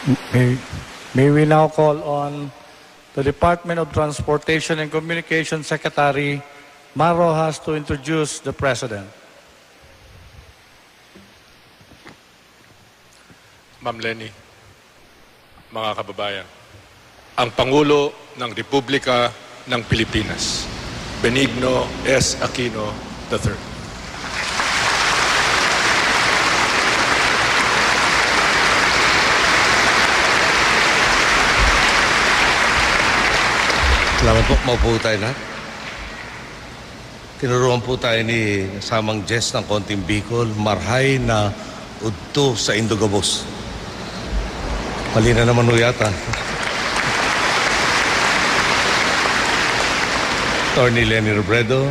May, may we now call on the Department of Transportation and Communication Secretary Maro Rojas to introduce the President. Ma'am Lenny, mga kababayan, ang Pangulo ng Republika ng Pilipinas, Benigno S. Aquino III. Salamat po. Maupo tayo lahat. Tinuruan po tayo ni Samang Jess ng Konting Bicol, marhay na udto sa Indogabos. Mali na naman ho yata. Attorney Lenny Robredo,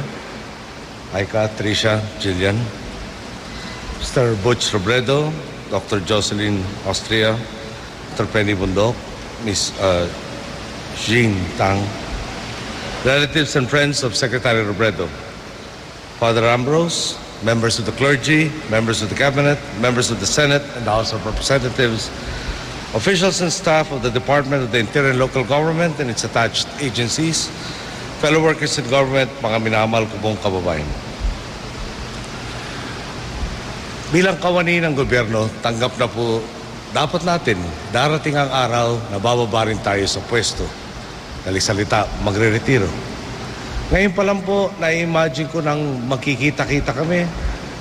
Aika, Tricia, Jillian, Mr. Butch Robredo, Dr. Jocelyn Austria, Dr. Penny Bundok, Ms. Jean Tang, relatives and friends of Secretary Robredo, Father Ambrose, members of the clergy, members of the cabinet, members of the Senate and the House of Representatives, officials and staff of the Department of the Interior and Local Government and its attached agencies, fellow workers in government, mga minamahal ko pong kababayan. Bilang kawani ng gobyerno, tanggap na po dapat natin darating ang araw na bababa rin tayo sa pwesto. Dali salita, magre-retiro. Ngayon pa lang po, na-imagine ko nang magkikita-kita kami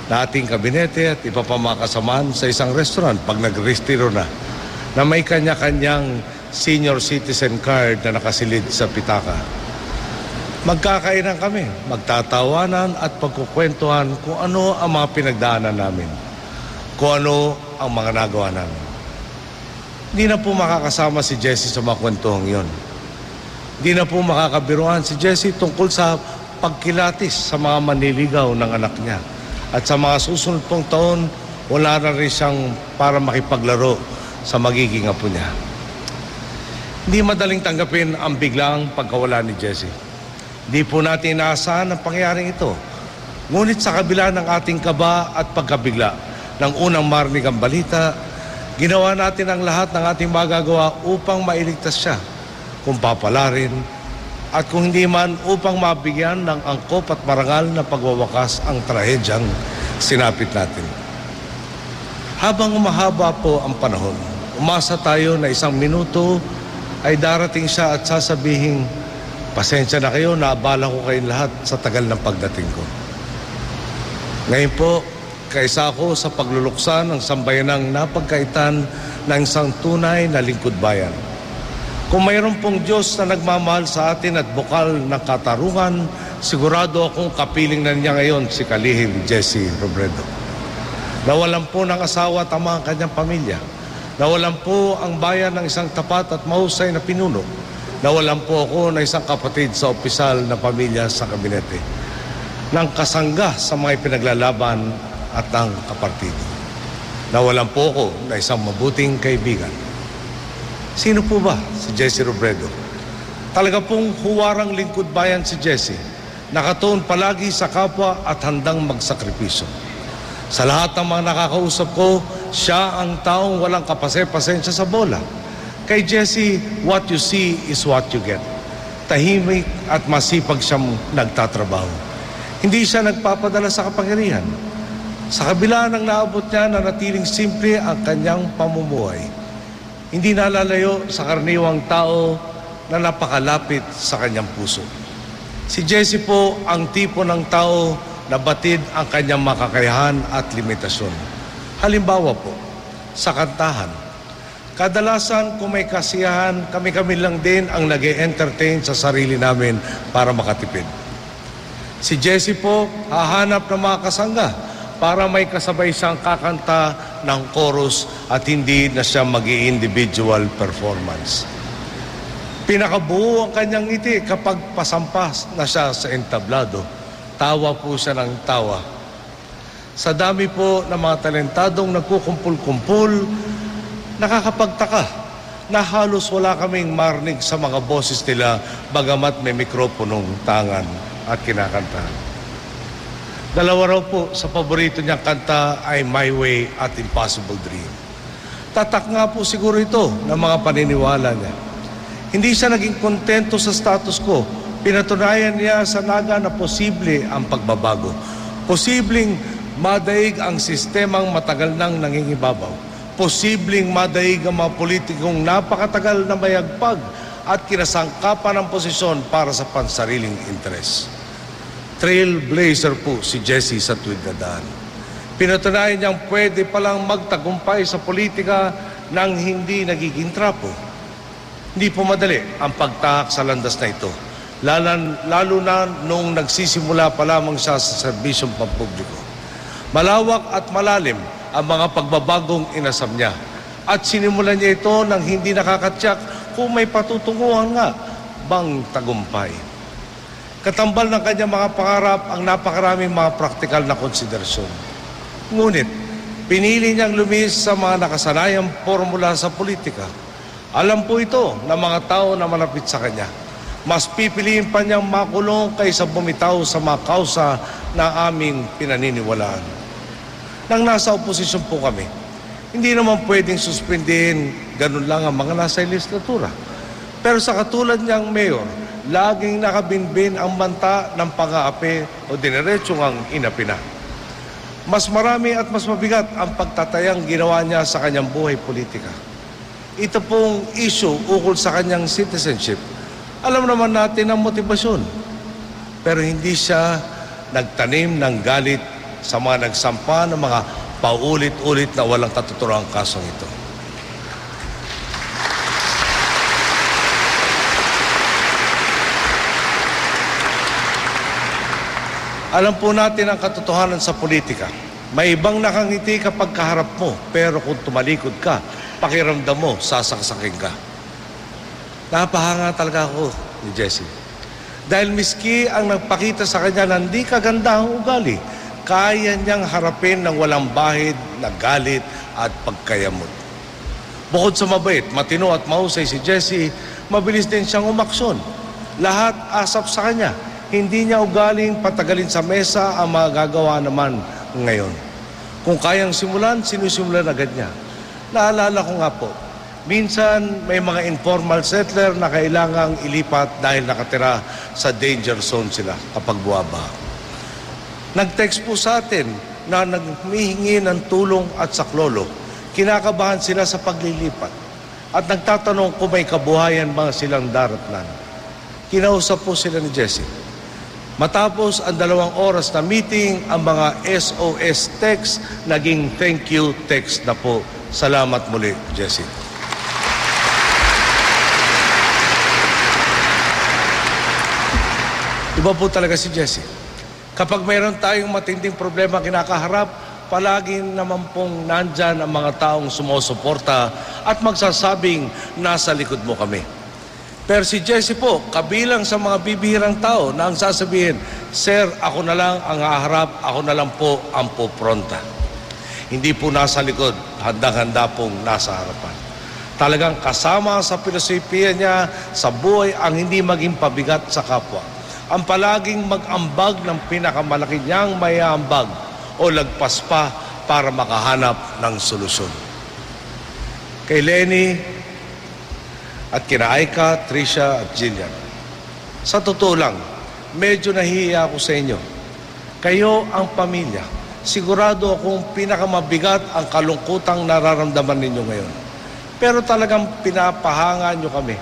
na ating kabinete at iba pa mga kasamaan sa isang restaurant pag nag-retiro na may kanya-kanyang senior citizen card na nakasilid sa pitaka. Magkakainan kami, magtatawanan at pagkukwentuhan kung ano ang mga pinagdaanan namin, kung ano ang mga nagawa namin. Hindi na po makakasama si Jessie sa mga kwentuhang yon. Di na po makakabiruan si Jessie tungkol sa pagkilatis sa mga manliligaw ng anak niya. At sa mga susunod pong taon, wala na rin siyang para makipaglaro sa magiging apo niya. Hindi madaling tanggapin ang biglaang pagkawala ni Jessie. Di po natin inaasahan ang pangyayaring ito. Ngunit sa kabila ng ating kaba at pagkabigla ng unang marinig ang balita, ginawa natin ang lahat ng ating magagawa upang mailigtas siya. Kung papalarin, at kung hindi man upang mabigyan ng angkop at marangal na pagwawakas ang trahedyang sinapit natin. Habang umahaba po ang panahon, umasa tayo na isang minuto ay darating siya at sasabihing, pasensya na kayo, naabala ko kayong lahat sa tagal ng pagdating ko. Ngayon po, kaisa ako sa pagluluksa ng sambayanang napagkaitan ng isang tunay na lingkod bayan. Kung mayroon pong Diyos na nagmamahal sa atin at bukal ng katarungan, sigurado akong kapiling na niya ngayon si kalihim Jessie Robredo. Nawalan po ng asawa at ang mga kanyang pamilya. Nawalan po ang bayan ng isang tapat at mahusay na pinuno. Nawalan po ako ng isang kapatid sa opisyal na pamilya sa kabinete. Nang kasangga sa mga ipinaglalaban at ng kapartido. Nawalan po ako ng isang mabuting kaibigan. Sino po ba si Jessie Robredo? Talaga pong huwarang lingkod bayan si Jessie. Nakatuon palagi sa kapwa at handang magsakripisyo. Sa lahat ng mga nakakausap ko, siya ang taong walang kapase-pasensya sa bola. Kay Jessie, what you see is what you get. Tahimik at masipag siyang nagtatrabaho. Hindi siya nagpapadala sa kapangyarihan. Sa kabila ng naabot niya na natiling simple ang kanyang pamumuhay. Hindi nalalayo sa karaniwang tao na napakalapit sa kanyang puso. Si Jessie po ang tipo ng tao na batid ang kanyang makakayahan at limitasyon. Halimbawa po, sa kantahan. Kadalasan kung may kasiyahan, kami-kami lang din ang nag-e-entertain sa sarili namin para makatipid. Si Jessie po hahanap ng mga kasangga para may kasabay siyang kakanta ng chorus at hindi na siya mag-i-individual performance. Pinakabuo ang kanyang ngiti kapag pasampas na siya sa entablado. Tawa po siya ng tawa. Sa dami po ng mga talentadong nagkukumpul-kumpul, nakakapagtaka na halos wala kaming marinig sa mga boses nila bagamat may mikroponong tangan at kinakantahan. Dalawa raw po sa paborito niyang kanta ay My Way at Impossible Dream. Tatak nga po siguro ito ng mga paniniwala niya. Hindi siya naging kontento sa status quo. Pinatunayan niya sa Naga na posible ang pagbabago. Posibleng madaig ang sistemang matagal nang nangingibabaw. Posibleng madaig ang mga politikong napakatagal na mayagpag at kinasangkapan ng posisyon para sa pansariling interes. Trailblazer po si Jesse sa tuwid na daan. Pinatunayan niyang pwede palang magtagumpay sa politika nang hindi nagiging trapo. Hindi po madali ang pagtahak sa landas na ito, lalo na nung nagsisimula pa lamang siya sa serbisyong pampubliko. Malawak at malalim ang mga pagbabagong inasam niya at sinimulan niya ito nang hindi nakakatyak kung may patutunguhan nga bang tagumpay. Katambal ng kanyang mga pangarap ang napakaraming mga praktikal na konsiderasyon. Ngunit, pinili niyang lumihis sa mga nakasanayang formula sa politika. Alam po ito ng mga tao na malapit sa kanya. Mas pipiliin pa niyang makulong kaysa bumitaw sa mga kausa na aming pinaniniwalaan. Nang nasa oposisyon po kami, hindi naman pwedeng suspindihin ganun lang ang mga nasa legislatura. Pero sa katulad niyang mayor, laging nakabinbin ang banta ng pang-aapi o dineretsyong ang inapina. Mas marami at mas mabigat ang pagtatayang ginawa niya sa kanyang buhay politika. Ito pong issue ukol sa kanyang citizenship. Alam naman natin ang motibasyon. Pero hindi siya nagtanim ng galit sa mga nagsampa ng mga paulit-ulit na walang katuturang kasong ito. Alam po natin ang katotohanan sa politika. May ibang nakangiti kapag kaharap mo, pero kung tumalikod ka, pakiramdam mo, sasaksakin ka. Napahanga talaga ako ni Jesse. Dahil miski ang nagpakita sa kanya na hindi kagandahang ugali, kaya niyang harapin ng walang bahid na galit at pagkayamot. Bukod sa mabait, matino at mahusay si Jesse, mabilis din siyang umaksyon. Lahat asap sa kanya. Hindi niya ugaling patagalin sa mesa ang magagawa naman ngayon. Kung kayang simulan, sinusimulan agad niya. Naalala ko nga po, minsan may mga informal settler na kailangang ilipat dahil nakatira sa danger zone sila kapag buwaba. Nag-text po sa atin na naghihingi ng tulong at saklolo. Kinakabahan sila sa paglilipat at nagtatanong kung may kabuhayan ba silang daratnan. Kinausap po sila ni Jesse. Matapos ang 2 oras na meeting, ang mga SOS text naging thank you text na po. Salamat muli, Jesse. Iba po talaga si Jesse. Kapag mayroon tayong matinding problema kinakaharap, palagi naman pong nandyan ang mga taong sumusuporta at magsasabing nasa likod mo kami. Pero si Jesse po, kabilang sa mga bibihirang tao na ang sasabihin, Sir, ako na lang ang haharap, ako na lang po ang pupronta. Hindi po nasa likod, handang-handa pong nasa harapan. Talagang kasama sa filosofiya niya sa buhay ang hindi maging pabigat sa kapwa. Ang palaging mag-ambag ng pinakamalaki niyang mayambag o lagpas pa para makahanap ng solusyon. Kay Lenny, at kina Aika, Tricia at Jillian. Sa totoo lang, medyo nahihiya ako sa inyo. Kayo ang pamilya. Sigurado akong pinakamabigat ang kalungkutang nararamdaman ninyo ngayon. Pero talagang pinapahanga nyo kami.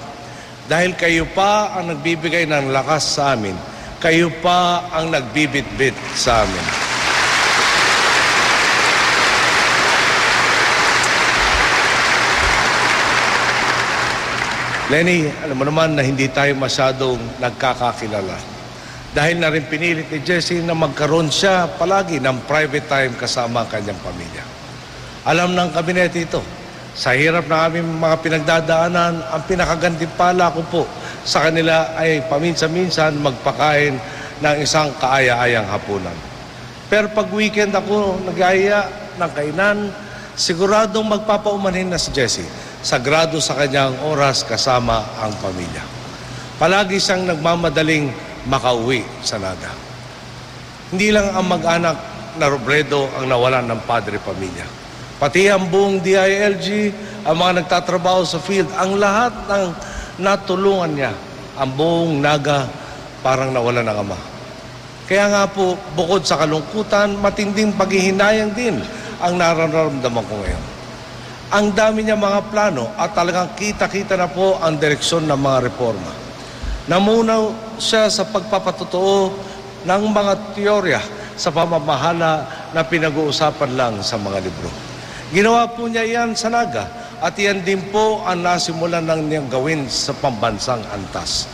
Dahil kayo pa ang nagbibigay ng lakas sa amin. Kayo pa ang nagbibitbit sa amin. Lenny, alam mo naman na hindi tayo masyadong nagkakakilala. Dahil na rin pinilit ni Jesse na magkaroon siya palagi ng private time kasama ang kanyang pamilya. Alam ng kabinete ito, sa hirap ng aming mga pinagdadaanan, ang pinakagantimpala ko po sa kanila ay paminsan-minsan magpakain ng isang kaaya-ayang hapunan. Pero pag weekend ako nag-aya ng kainan, siguradong magpapaumanhin na si Jesse. Sagrado sa kanyang oras kasama ang pamilya. Palagi siyang nagmamadaling makauwi sa Naga. Hindi lang ang mag-anak na Robredo ang nawalan ng padre pamilya. Pati ang buong DILG, ang mga nagtatrabaho sa field, ang lahat ng natulungan niya, ang buong Naga parang nawala ng ama. Kaya nga po, bukod sa kalungkutan, matinding paghihinayang din ang nararamdaman ko ngayon. Ang dami niya mga plano at talagang kita-kita na po ang direksyon ng mga reforma. Namunaw siya sa pagpapatotoo ng mga teorya sa pamamahala na pinag-uusapan lang sa mga libro. Ginawa po niya iyan sa Naga at iyan din po ang nasimulan ng niyang gawin sa pambansang antas.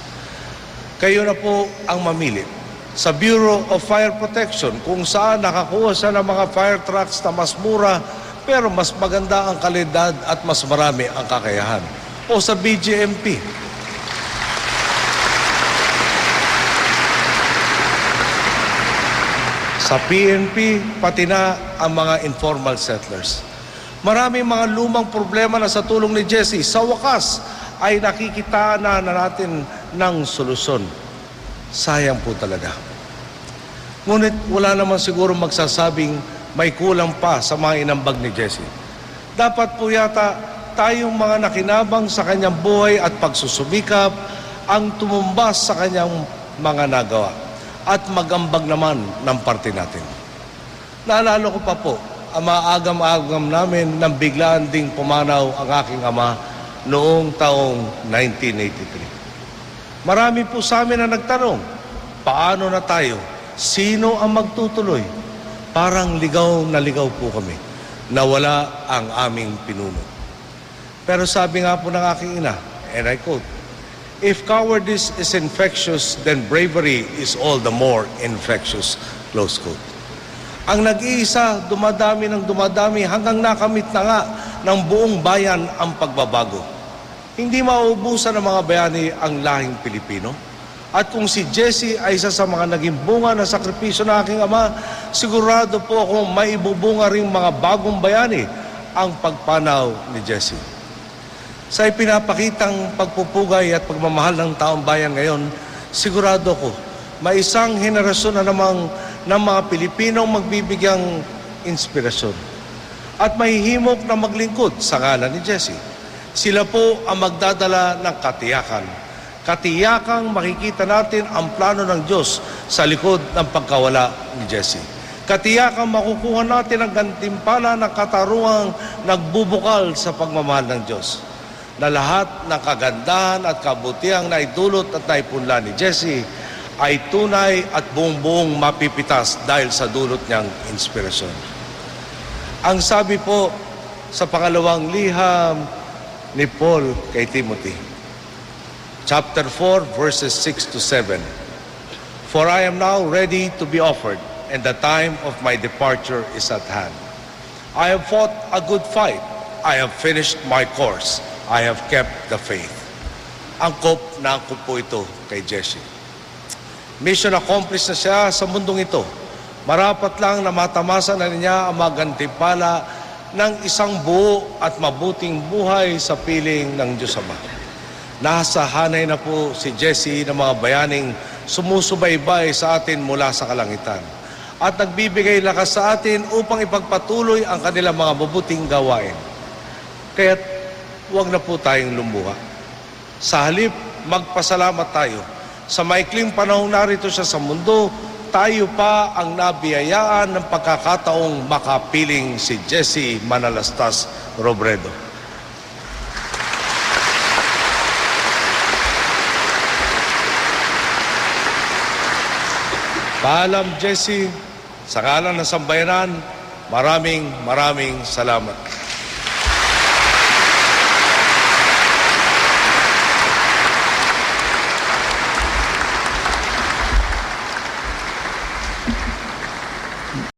Kayo na po ang mamili. Sa Bureau of Fire Protection, kung saan nakakuha siya ng mga fire trucks na mas mura pero mas maganda ang kalidad at mas marami ang kakayahan. O sa BGMP. Sa PNP, pati na ang mga informal settlers. Maraming mga lumang problema na sa tulong ni Jesse, sa wakas ay nakikita na natin ng solusyon. Sayang po talaga. Ngunit wala naman siguro magsasabing may kulang pa sa mga inambag ni Jesse. Dapat po yata tayong mga nakinabang sa kanyang buhay at pagsusumikap ang tumumbas sa kanyang mga nagawa at magambag naman ng parte natin. Naalala ko pa po, ang maagam-agam namin nang biglaan ding pumanaw ang aking ama noong taong 1983. Marami po sa amin na nagtanong, paano na tayo? Sino ang magtutuloy? Parang ligaw na ligaw po kami. Nawala ang aming pinuno. Pero sabi nga po ng aking ina, and I quote, "If cowardice is infectious, then bravery is all the more infectious." Close quote. Ang nag-iisa, dumadami ng dumadami hanggang nakamit na nga ng buong bayan ang pagbabago. Hindi mauubusan ng mga bayani ang lahing Pilipino. At kung si Jesse ay isa sa mga naging bunga ng sakripisyo ng aking ama, sigurado po akong maibubunga rin mga bagong bayani ang pagpanaw ni Jesse. Sa ipinapakitang pagpupugay at pagmamahal ng taong bayan ngayon, sigurado ko, may isang henerasyon na namang ng mga Pilipinong magbibigyang inspirasyon at mahihimok na maglingkod sa ngalan ni Jesse. Sila po ang magdadala ng katiyakan. Katiyakang makikita natin ang plano ng Diyos sa likod ng pagkawala ni Jesse. Katiyakang makukuha natin ang gantimpala ng katarungang nagbubukal sa pagmamahal ng Diyos. Na lahat ng kagandahan at kabutihang naidulot at naipunla ni Jesse ay tunay at buong-buong mapipitas dahil sa dulot niyang inspirasyon. Ang sabi po sa pangalawang liham ni Paul kay Timothy, chapter 4, verses 6 to 7, "For I am now ready to be offered, and the time of my departure is at hand. I have fought a good fight. I have finished my course. I have kept the faith." Angkop na angkop po ito kay Jesse. Mission accomplished na siya sa mundong ito. Marapat lang na matamasa na niya ang magantimpala ng isang buo at mabuting buhay sa piling ng Diyos Ama. Nasa hanay na po si Jesse ng mga bayaning sumusubaybay sa atin mula sa kalangitan at nagbibigay lakas sa atin upang ipagpatuloy ang kanilang mga mabuting gawain. Kaya't huwag na po tayong lumuha. Sa halip, magpasalamat tayo. Sa maikling panahon narito siya sa mundo, tayo pa ang nabiyayaan ng pagkakataong makapiling si Jesse Manalastas Robredo. Paalam, Jesse, sa ngalan ng sambayanan, maraming salamat.